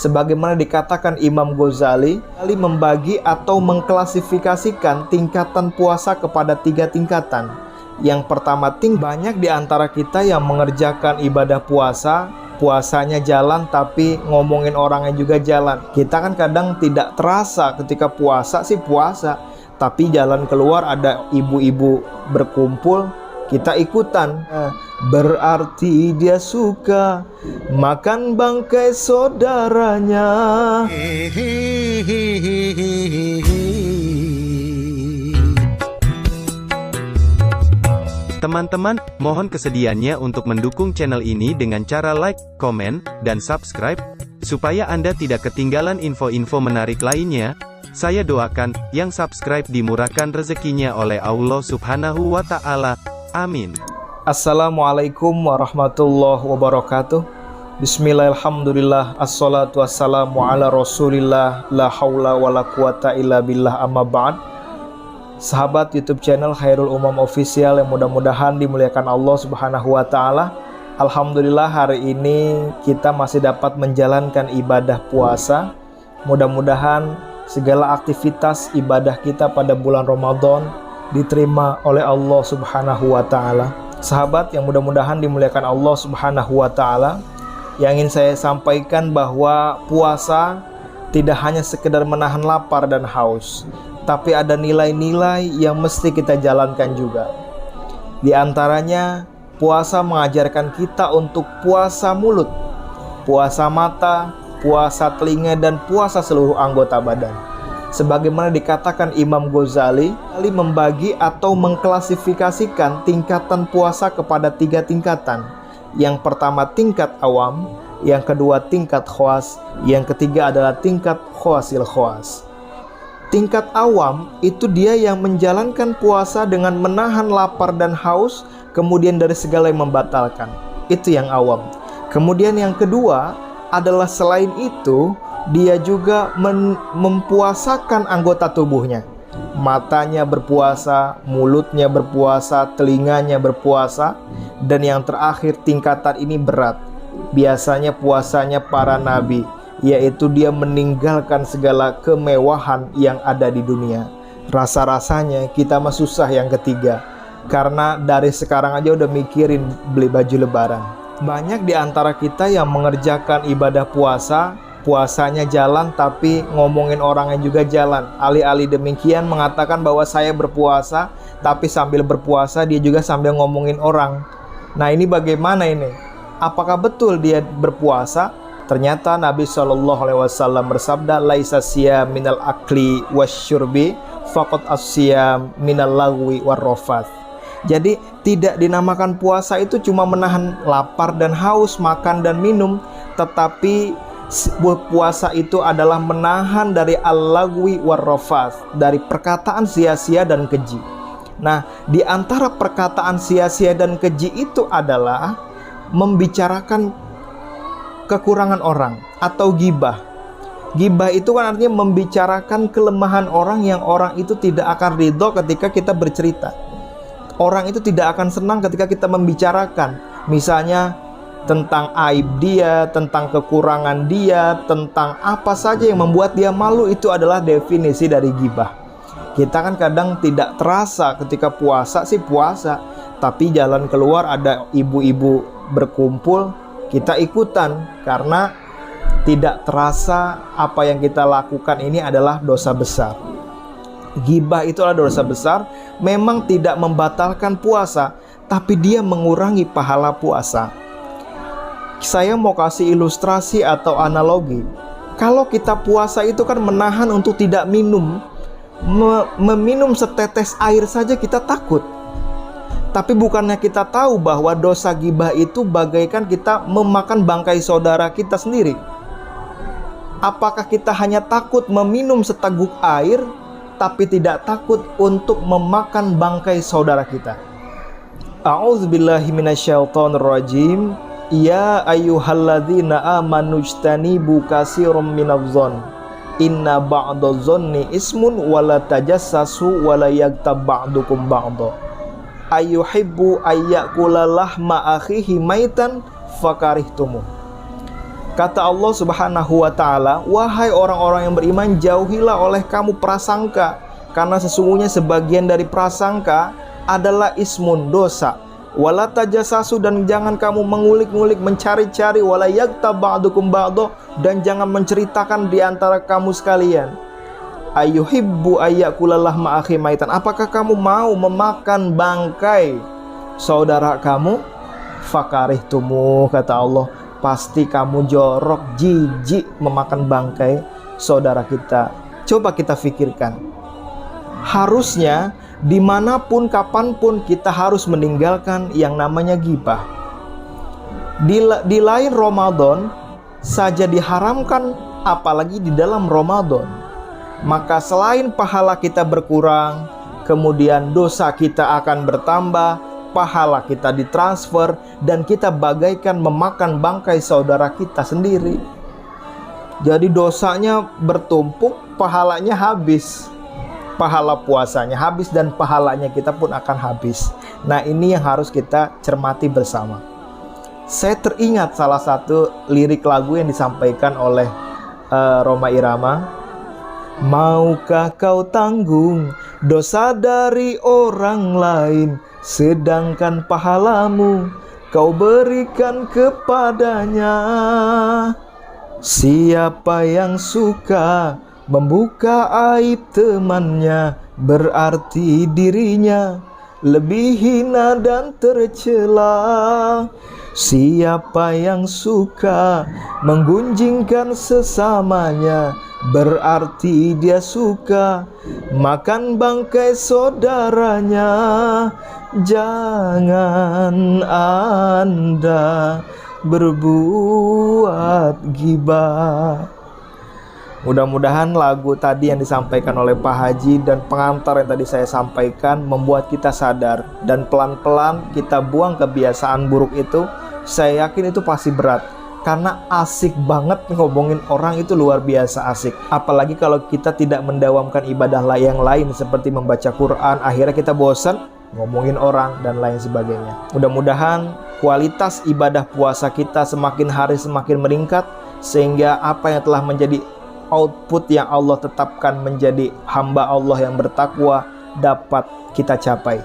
Sebagaimana dikatakan Imam Ghazali membagi atau mengklasifikasikan tingkatan puasa kepada 3 tingkatan. Yang pertama, banyak di antara kita yang mengerjakan ibadah puasa, puasanya jalan tapi ngomongin orangnya juga jalan. Kita kan kadang tidak terasa ketika puasa sih puasa, tapi jalan keluar ada ibu-ibu berkumpul, kita ikutan. Berarti dia suka makan bangkai saudaranya. Teman-teman, mohon kesediaannya untuk mendukung channel ini dengan cara like, komen, dan subscribe, supaya Anda tidak ketinggalan info-info menarik lainnya. Saya doakan, yang subscribe dimurahkan rezekinya oleh Allah Subhanahu wa Ta'ala. Amin. Assalamualaikum warahmatullahi wabarakatuh. Bismillahirrahmanirrahim. Assalatu wassalamu ala rasulillah. La hawla wa la quwata illa billah, amma ba'd. Sahabat YouTube channel Khairul Umam Official yang mudah-mudahan dimuliakan Allah Subhanahu wa Ta'ala. Alhamdulillah hari ini kita masih dapat menjalankan ibadah puasa. Mudah-mudahan segala aktivitas ibadah kita pada bulan Ramadan diterima oleh Allah Subhanahu wa Ta'ala. Sahabat yang mudah-mudahan dimuliakan Allah Subhanahu wa Ta'ala, yang ingin saya sampaikan bahwa puasa tidak hanya sekedar menahan lapar dan haus, tapi ada nilai-nilai yang mesti kita jalankan juga. Di antaranya, puasa mengajarkan kita untuk puasa mulut, puasa mata, puasa telinga, dan puasa seluruh anggota badan. Sebagaimana dikatakan Imam Ghazali membagi atau mengklasifikasikan tingkatan puasa kepada 3 tingkatan. Yang pertama tingkat awam, yang kedua tingkat khawas, yang ketiga adalah tingkat khawasil khawas. Tingkat awam itu dia yang menjalankan puasa dengan menahan lapar dan haus, kemudian dari segala yang membatalkan. Itu yang awam. Kemudian yang kedua adalah selain itu, dia juga mempuasakan anggota tubuhnya. Matanya berpuasa, mulutnya berpuasa, telinganya berpuasa. Dan yang terakhir, tingkatan ini berat. Biasanya puasanya para nabi, yaitu dia meninggalkan segala kemewahan yang ada di dunia. Rasa-rasanya kita mah susah yang ketiga, karena dari sekarang aja udah mikirin beli baju lebaran. Banyak di antara kita yang mengerjakan ibadah puasa, puasanya jalan tapi ngomongin orangnya juga jalan. Alih-alih demikian mengatakan bahwa saya berpuasa, tapi sambil berpuasa dia juga sambil ngomongin orang. Nah ini bagaimana ini? Apakah betul dia berpuasa? Ternyata Nabi SAW bersabda, laisa siyam minal akli wasyurbi faqad as-siyam minal lagwi warrafath. Jadi tidak dinamakan puasa itu cuma menahan lapar dan haus, makan dan minum, tetapi puasa itu adalah menahan dari al-lagwi warrafath, dari perkataan sia-sia dan keji. Nah, di antara perkataan sia-sia dan keji itu adalah membicarakan kekurangan orang atau ghibah. Ghibah itu kan artinya membicarakan kelemahan orang yang orang itu tidak akan ridho ketika kita bercerita. Orang itu tidak akan senang ketika kita membicarakan, misalnya tentang aib dia, tentang kekurangan dia, tentang apa saja yang membuat dia malu. Itu adalah definisi dari ghibah. Kita kan kadang tidak terasa ketika puasa sih puasa, tapi jalan keluar ada ibu-ibu berkumpul, kita ikutan karena tidak terasa apa yang kita lakukan ini adalah dosa besar. Ghibah itu adalah dosa besar, memang tidak membatalkan puasa, tapi dia mengurangi pahala puasa. Saya mau kasih ilustrasi atau analogi. Kalau kita puasa itu kan menahan untuk tidak minum, meminum setetes air saja kita takut. Tapi bukannya kita tahu bahwa dosa ghibah itu bagaikan kita memakan bangkai saudara kita sendiri. Apakah kita hanya takut meminum seteguk air, tapi tidak takut untuk memakan bangkai saudara kita? A'udzubillahi minasyaitonirrajim. Ya ayyuhalladzina amanu ijtanibu katsiran minadh-dhonn. Inna ba'dadh-dhonni ismun wa la tajassasu wa la yaghtab ba'dukum ba'dha. Ayyuhibbu ayyakula lahma akhihi maitan fakarihtumu. Kata Allah Subhanahu wa ta'ala, wahai orang-orang yang beriman, jauhilah oleh kamu prasangka, karena sesungguhnya sebagian dari prasangka adalah ismun, dosa. Wala tajassasu, dan jangan kamu mengulik-ngulik, mencari-cari, wala yaghtab ba'dukum ba'dha, dan jangan menceritakan di antara kamu sekalian. Ayyuhibbu ayyakulalah ma'akhi maitan, apakah kamu mau memakan bangkai saudara kamu? Fakarihtumu, kata Allah, pasti kamu jorok, jijik memakan bangkai saudara kita. Coba kita pikirkan, harusnya dimanapun, kapanpun kita harus meninggalkan yang namanya ghibah. Di lain Ramadan saja diharamkan, apalagi di dalam Ramadan. Maka selain pahala kita berkurang, kemudian dosa kita akan bertambah, pahala kita ditransfer, dan kita bagaikan memakan bangkai saudara kita sendiri. Jadi dosanya bertumpuk, pahalanya habis. Pahala puasanya habis dan pahalanya kita pun akan habis. Nah, ini yang harus kita cermati bersama. Saya teringat salah satu lirik lagu yang disampaikan oleh Rhoma Irama. Maukah kau tanggung dosa dari orang lain, sedangkan pahalamu kau berikan kepadanya? Siapa yang suka membuka aib temannya, berarti dirinya lebih hina dan tercela. Siapa yang suka menggunjingkan sesamanya, berarti dia suka makan bangkai saudaranya. Jangan Anda berbuat ghibah. Mudah-mudahan lagu tadi yang disampaikan oleh Pak Haji dan pengantar yang tadi saya sampaikan membuat kita sadar, dan pelan-pelan kita buang kebiasaan buruk itu. Saya yakin itu pasti berat, karena asik banget ngomongin orang itu, luar biasa asik. Apalagi kalau kita tidak mendawamkan ibadah yang lain seperti membaca Quran, akhirnya kita bosan ngomongin orang dan lain sebagainya. Mudah-mudahan kualitas ibadah puasa kita semakin hari semakin meningkat, sehingga apa yang telah menjadi output yang Allah tetapkan menjadi hamba Allah yang bertakwa dapat kita capai.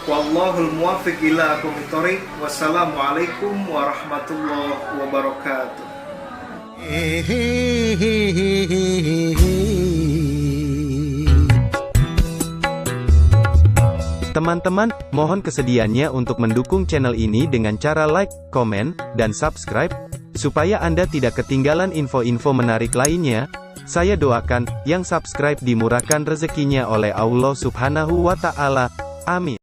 Wallahul muwaffiq ila aqwamit thoriq. Wassalamualaikum warahmatullahi wabarakatuh. Teman-teman, mohon kesediaannya untuk mendukung channel ini dengan cara like, komen, dan subscribe, supaya Anda tidak ketinggalan info-info menarik lainnya. Saya doakan, yang subscribe dimurahkan rezekinya oleh Allah Subhanahu wa Ta'ala. Amin.